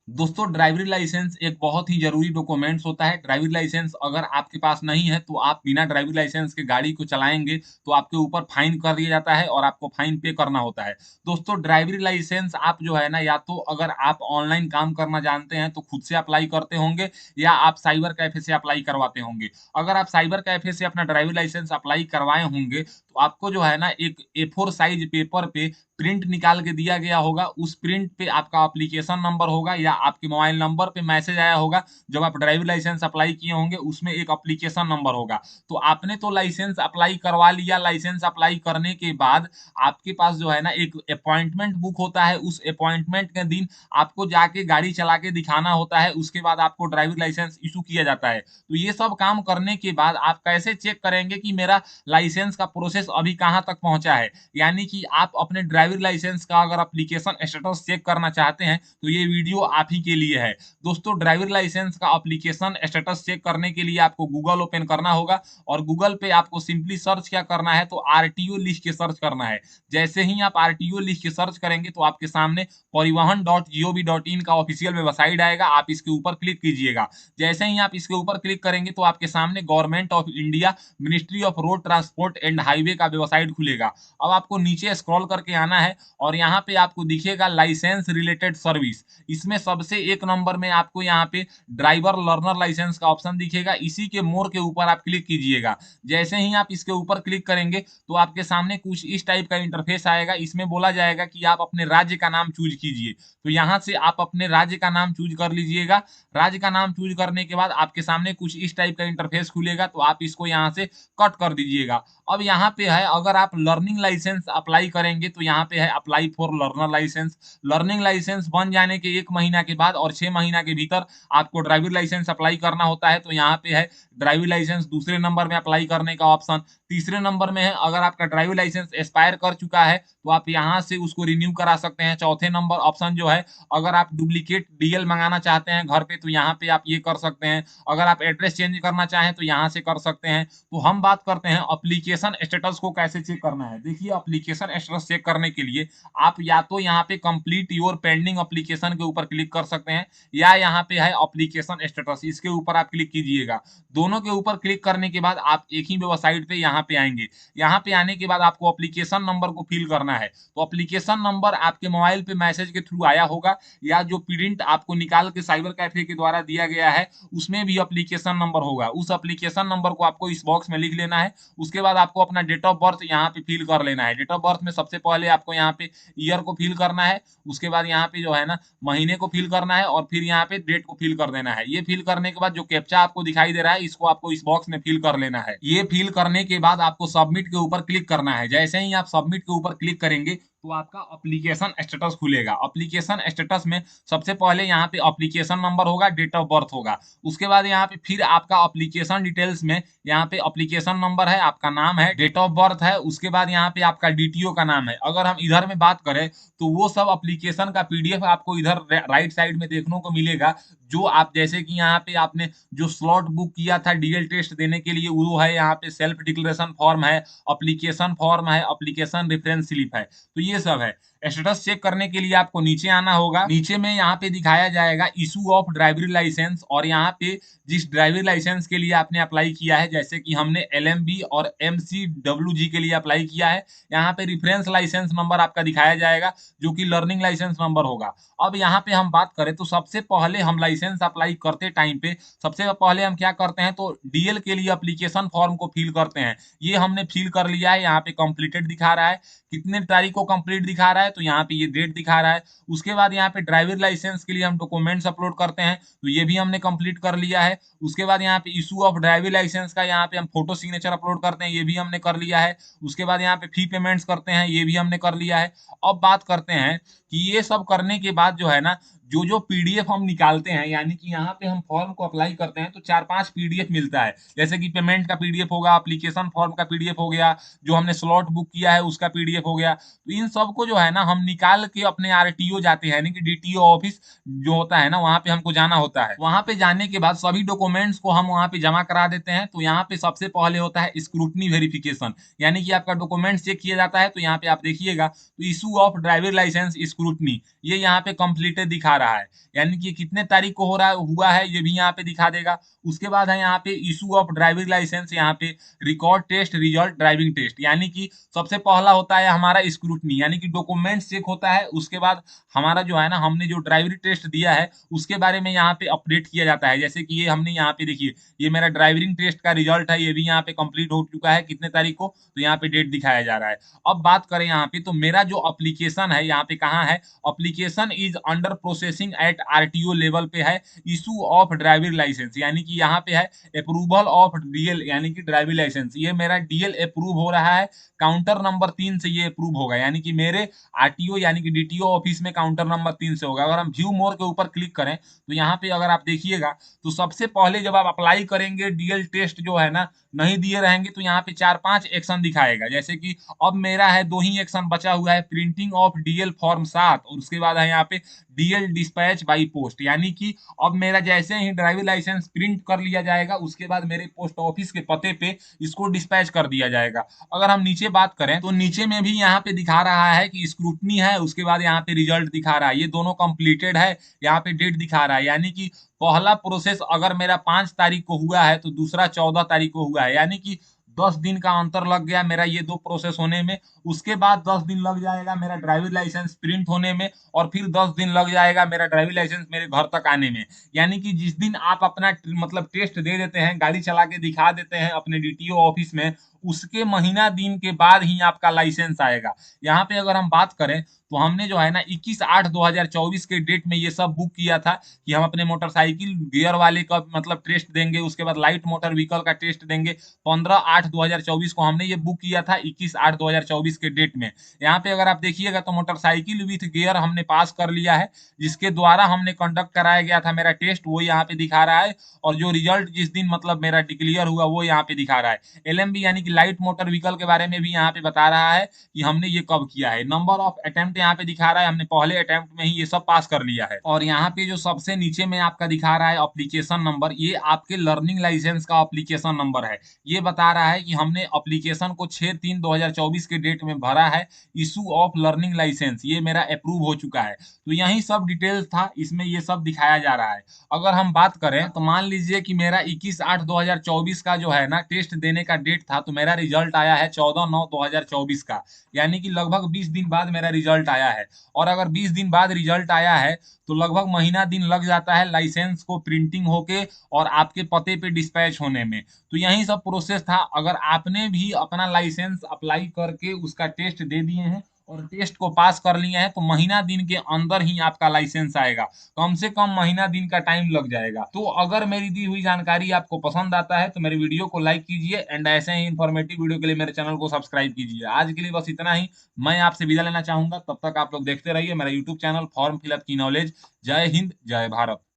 दोस्तों driving licence एक बहुत ही जरूरी डॉक्यूमेंट्स होता है। ड्राइविंग लाइसेंस अगर आपके पास नहीं है तो आप बिना ड्राइविंग लाइसेंस के गाड़ी को चलाएंगे तो आपके ऊपर फाइन कर दिया जाता है और आपको फाइन पे करना होता है। दोस्तों ड्राइविंग लाइसेंस आप जो है ना, या तो अगर आप ऑनलाइन काम करना जानते हैं तो खुद से अप्लाई करते होंगे, या आप साइबर कैफे से अप्लाई करवाते होंगे। अगर आप साइबर कैफे से अपना ड्राइविंग लाइसेंस अप्लाई करवाए होंगे तो आपको जो है ना एक A4 साइज पेपर पे प्रिंट निकाल के दिया गया होगा। उस प्रिंट पे आपका एप्लीकेशन नंबर होगा या आपके मोबाइल नंबर पे मैसेज आया होगा। जब आप ड्राइविंग लाइसेंस अप्लाई किए होंगे उसमें एक एप्लीकेशन नंबर होगा। तो आपने तो लाइसेंस अप्लाई करवा लिया। लाइसेंस अप्लाई करने के बाद आपके पास जो है ना एक अपॉइंटमेंट बुक होता है। उस अपॉइंटमेंट के दिन आपको जाके गाड़ी चला के दिखाना होता है। उसके बाद आपको ड्राइविंग लाइसेंस इशू किया जाता है। तो ये सब काम करने के बाद आप कैसे चेक करेंगे कि मेरा लाइसेंस का प्रोसेस अभी कहाँ तक पहुंचा है? यानी कि आप अपने ड्राइविंग लाइसेंस का अगर एप्लीकेशन स्टेटस चेक करना चाहते हैं तो ये वीडियो आप ही के लिए है। दोस्तों ड्राइविंग लाइसेंस का एप्लीकेशन स्टेटस चेक करने के लिए आपको गूगल ओपन करना होगा और गूगल पे आपको सिंपली सर्च क्या करना है, तो आरटीओ लिख के सर्च करना है। जैसे ही आप आरटीओ लिख के सर्च करेंगे तो आपके सामने परिवहन.gov.in का ऑफिशियल वेबसाइट आएगा। आप इसके ऊपर क्लिक कीजिएगा। जैसे ही आप इसके ऊपर क्लिक करेंगे तो आपके सामने government of India ministry of road transport and highway का वेबसाइट खुलेगा। अब आपको नीचे स्क्रॉल करके आना है और यहाँ पे आपको दिखेगा लाइसेंस रिलेटेड सर्विस। इसमें सबसे एक नंबर में आपको यहाँ पे ड्राइवर लर्नर लाइसेंस का ऑप्शन दिखेगा। इसी के मोर के ऊपर आप क्लिक कीजिएगा। जैसे ही आप इसके ऊपर क्लिक करेंगे तो आपके सामने कुछ इस टाइप का इंटरफेस आएगा। इसमें बोला जाएगा कि आप अपने राज्य का नाम चूज कीजिए। तो यहाँ से आप अपने राज्य का नाम चूज कर लीजिएगा। राज्य का नाम चूज करने के बाद आपके सामने कुछ इस टाइप का इंटरफेस खुलेगा, तो आप इसको यहाँ से कट कर दीजिएगा। अब यहाँ पे है, अगर आप लर्निंग लाइसेंस अप्लाई करेंगे तो यहाँ पे है apply for learner licence. Learning licence बन जाने के 1 महीना के बाद और 6 महीना के भीतर आपको ड्राइविंग लाइसेंस अप्लाई करना होता है। तो यहाँ पे है ड्राइविंग लाइसेंस दूसरे नंबर में अप्लाई करने का ऑप्शन। तीसरे नंबर में है, अगर आपका ड्राइविंग लाइसेंस एक्सपायर कर चुका है तो आप यहाँ से उसको रिन्यू करा सकते हैं। चौथे नंबर ऑप्शन जो है, अगर आप डुप्लीकेट डीएल मंगाना चाहते हैं घर पे तो यहाँ पे आप ये कर सकते हैं। अगर आप एड्रेस चेंज करना चाहें तो यहाँ से कर सकते हैं। तो हम बात करते हैं एप्लीकेशन स्टेटस को कैसे चेक करना है। देखिए एप्लीकेशन स्टेटस चेक करने के लिए आप या तो यहाँ पे कंप्लीट योर पेंडिंग एप्लीकेशन के ऊपर क्लिक कर सकते हैं, या यहाँ पे है एप्लीकेशन स्टेटस, इसके ऊपर आप क्लिक कीजिएगा। दोनों के ऊपर क्लिक करने के बाद आप एक ही वेबसाइट पे यहाँ पे आएंगे। यहाँ पे आने के बाद आपको एप्लीकेशन नंबर को फिल करना है। तो एप्लीकेशन नंबर आपके मोबाइल पे मैसेज के थ्रू आया होगा, या जो प्रिंट आपको निकाल के साइबर कैफे के द्वारा दिया गया है उसमें भी एप्लीकेशन नंबर होगा। उस एप्लीकेशन नंबर को आपको इस बॉक्स में लिख लेना है। उसके बाद आपको अपना डेट ऑफ बर्थ यहाँ पे फिल कर लेना है। डेट ऑफ बर्थ में सबसे पहले आपको यहाँ पे ईयर को फिल करना है। उसके बाद यहाँ पे जो है ना महीने को फिल करना है और फिर यहाँ पे डेट को फिल कर देना है। ये फिल करने के बाद जो कैप्चा आपको दिखाई दे रहा है इसको आपको इस बॉक्स में फिल कर लेना है। ये फिल करने के बाद आपको सबमिट के ऊपर क्लिक करना है। जैसे ही आप सबमिट के ऊपर क्लिक करेंगे तो आपका एप्लीकेशन स्टेटस खुलेगा। एप्लीकेशन स्टेटस में सबसे पहले यहाँ पे एप्लीकेशन नंबर होगा, डेट ऑफ बर्थ होगा। उसके बाद यहाँ पे फिर आपका एप्लीकेशन डिटेल्स में यहाँ पे एप्लीकेशन नंबर है, आपका नाम है, डेट ऑफ बर्थ है। उसके बाद यहाँ पे आपका डीटीओ का नाम है। अगर हम इधर में बात करें तो वो सब एप्लीकेशन का पीडीएफ आपको इधर राइट साइड में देखने को मिलेगा। जो आप जैसे कि यहाँ पे आपने जो स्लॉट बुक किया था डीएल टेस्ट देने के लिए वो है, यहाँ पे सेल्फ डिक्लेरेशन फॉर्म है, एप्लीकेशन फॉर्म है, एप्लीकेशन रेफरेंस स्लिप है। तो ये सब है। स्टेटस चेक करने के लिए आपको नीचे आना होगा। नीचे में यहाँ पे दिखाया जाएगा इशू ऑफ ड्राइविंग लाइसेंस, और यहाँ पे जिस ड्राइविंग लाइसेंस के लिए आपने अप्लाई किया है, जैसे कि हमने एलएमबी और एमसीडब्ल्यूजी के लिए अप्लाई किया है, यहाँ पे रेफरेंस लाइसेंस नंबर आपका दिखाया जाएगा जो कि लर्निंग लाइसेंस नंबर होगा। अब यहाँ पे हम बात करें तो सबसे पहले हम लाइसेंस अप्लाई करते टाइम पे सबसे पहले हम क्या करते हैं, तो डीएल के लिए एप्लीकेशन फॉर्म को फिल करते हैं। ये हमने फिल कर लिया है। यहाँ पे कंप्लीटेड दिखा रहा है, कितने तारीख को कंप्लीट दिखा रहा है, तो यहाँ पे ये डेट दिखा रहा है। उसके बाद यहाँ पे ड्राइविंग लाइसेंस के लिए हम डॉक्यूमेंट्स अपलोड करते हैं, तो ये भी हमने कंप्लीट कर लिया है। उसके बाद यहाँ पे इशू ऑफ ड्राइविंग लाइसेंस का यहाँ पे हम फोटो सिग्नेचर अपलोड करते हैं, ये भी हमने कर लिया है। उसके बाद यहाँ पे फी पेमेंट्स करते हैं, ये भी हमने कर लिया है। अब बात करते हैं कि ये सब करने के बाद जो है ना, जो जो पीडीएफ हम निकालते हैं, यानी कि यहाँ पे हम फॉर्म को अप्लाई करते हैं तो 4-5 पीडीएफ मिलता है। जैसे कि पेमेंट का पीडीएफ होगा, एप्लीकेशन फॉर्म का पीडीएफ हो गया, जो हमने स्लॉट बुक किया है उसका पीडीएफ हो गया। तो इन सबको जो है ना हम निकाल के अपने आरटीओ जाते हैं, यानी कि डीटीओ ऑफिस जो होता है ना वहां पे हमको जाना होता है। वहां पे जाने के बाद सभी डॉक्यूमेंट्स को हम वहां पे जमा करा देते हैं। तो यहाँ पे सबसे पहले होता है स्क्रूटनी वेरिफिकेशन, यानी कि आपका डॉक्यूमेंट चेक किया जाता है। तो यहाँ पे आप देखिएगा, तो issue of driving licence scrutiny, ये यहाँ पे कंप्लीटेड दिखा रहा है, यानी कि कितने तारीख को हो रहा हुआ है ये भी यहाँ पे दिखा देगा। उसके बाद है यहाँ पे इशू ऑफ ड्राइविंग लाइसेंस, यहाँ पे record test result driving test, यानी कि सबसे पहला होता है हमारा स्क्रूटनी, यानी कि डॉक्यूमेंट चेक होता है। उसके बाद हमारा जो है ना, हमने जो ड्राइवरी टेस्ट दिया है उसके बारे में यहाँ पे अपडेट किया जाता है। जैसे कि ये हमने यहाँ पे देखिए, ये मेरा ड्राइविंग टेस्ट का रिजल्ट है, ये भी यहाँ पे कंप्लीट हो चुका है कितने तारीख को, तो यहाँ पे डेट दिखाया जा रहा है। अब बात करें यहाँ पे, तो मेरा जो एप्लीकेशन है यहाँ पे कहाँ है, application is under processing eight RTO level पे है, इशू ऑफ ड्राइविंग लाइसेंस, यानी कि यहाँ पे है अप्रूवल ऑफ डीएल, यानी कि ड्राइविंग लाइसेंस, ये मेरा डीएल अप्रूव हो रहा है, काउंटर नंबर 3 से ये अप्रूव होगा, यानी कि मेरे आरटीओ यानी कि डीटीओ ऑफिस में काउंटर नंबर 3 से होगा। अगर हम व्यू मोर के ऊपर क्लिक करें तो यहाँ पे अगर आप देखिएगा, तो सबसे पहले जब आप अप्लाई करेंगे डीएल टेस्ट जो है ना, नहीं दिए रहेंगे तो यहाँ पे 4-5 एक्शन दिखाएगा। जैसे कि अब मेरा है 2 ही एक्शन बचा हुआ है, प्रिंटिंग ऑफ डीएल फॉर्म 7, और उसके बाद है यहाँ पे डीएल डिस्पैच बाई पोस्ट, यानी कि अब मेरा जैसे ही ड्राइविंग लाइसेंस प्रिंट कर लिया जाएगा उसके बाद मेरे पोस्ट ऑफिस के पते पे इसको डिस्पैच कर दिया जाएगा। अगर हम नीचे बात करें तो नीचे में भी यहाँ पे दिखा रहा है कि स्क्रूटनी है, उसके बाद यहाँ पे रिजल्ट दिखा रहा है, ये दोनों कंप्लीटेड है, यहाँ पे डेट दिखा रहा है, यानी कि पहला प्रोसेस अगर मेरा 5 तारीख को हुआ है तो दूसरा 14 तारीख को हुआ है, यानी कि 10 दिन का अंतर लग गया मेरा ये 2 प्रोसेस होने में। उसके बाद 10 दिन लग जाएगा मेरा ड्राइविंग लाइसेंस प्रिंट होने में, और फिर 10 दिन लग जाएगा मेरा ड्राइविंग लाइसेंस मेरे घर तक आने में। यानी कि जिस दिन आप अपना मतलब टेस्ट दे देते हैं, गाड़ी चला के दिखा देते हैं अपने डीटीओ ऑफिस में, उसके महीना दिन के बाद ही आपका लाइसेंस आएगा। यहाँ पे अगर हम बात करें तो हमने जो है ना 21/8/2024 के डेट में ये सब बुक किया था कि हम अपने मोटरसाइकिल गियर वाले का मतलब टेस्ट देंगे, उसके बाद लाइट मोटर व्हीकल का टेस्ट देंगे। 15/8/2024 को हमने ये बुक किया था, 21/8/2024 के डेट में। यहाँ पे अगर आप देखिएगा तो मोटरसाइकिल विथ गियर हमने पास कर लिया है, जिसके द्वारा हमने कंडक्ट कराया गया था मेरा टेस्ट, वो यहाँ पे दिखा रहा है, और जो रिजल्ट जिस दिन मतलब मेरा डिक्लेयर हुआ वो यहाँ पे दिखा रहा है। एलएमबी यानी कि लाइट मोटर व्हीकल के बारे में भी यहाँ पे बता रहा है कि हमने ये कब किया है। नंबर ऑफ अटेम्प्ट यहाँ पे दिखा रहा है, हमने पहले अटेम्प्ट में ही ये सब पास कर लिया है। और यहाँ पे जो सबसे नीचे में आपका दिखा रहा है एप्लीकेशन नंबर, ये आपके लर्निंग लाइसेंस का एप्लीकेशन नंबर है। ये बता रहा है कि हमने एप्लीकेशन को 6/3/2024 के डेट में भरा है, इशू ऑफ लर्निंग लाइसेंस, ये मेरा अप्रूव हो चुका है। तो यही सब डिटेल्स था, इसमें ये सब दिखाया जा रहा है। अगर हम बात करें तो मान लीजिए कि मेरा 21/8/2024 का जो है ना टेस्ट देने का डेट था, तो मेरा रिजल्ट आया है 14/9/2024 का, यानी कि लगभग 20 दिन बाद मेरा रिजल्ट आया है। और अगर 20 दिन बाद रिजल्ट आया है तो लगभग महीना दिन लग जाता है लाइसेंस को प्रिंटिंग होके और आपके पते पे डिस्पैच होने में। तो यही सब प्रोसेस था। अगर आपने भी अपना लाइसेंस अप्लाई करके उसका टेस्ट दे दिए हैं और टेस्ट को पास कर लिए हैं तो महीना दिन के अंदर ही आपका लाइसेंस आएगा, कम से कम महीना दिन का टाइम लग जाएगा। तो अगर मेरी दी हुई जानकारी आपको पसंद आता है तो मेरे वीडियो को लाइक कीजिए, एंड ऐसे ही इन्फॉर्मेटिव वीडियो के लिए मेरे चैनल को सब्सक्राइब कीजिए। आज के लिए बस इतना ही, मैं आपसे विदा लेना चाहूंगा, तब तक आप लोग देखते रहिए मेरा यूट्यूब चैनल फॉर्म फिलअप की नॉलेज। जय हिंद, जय भारत।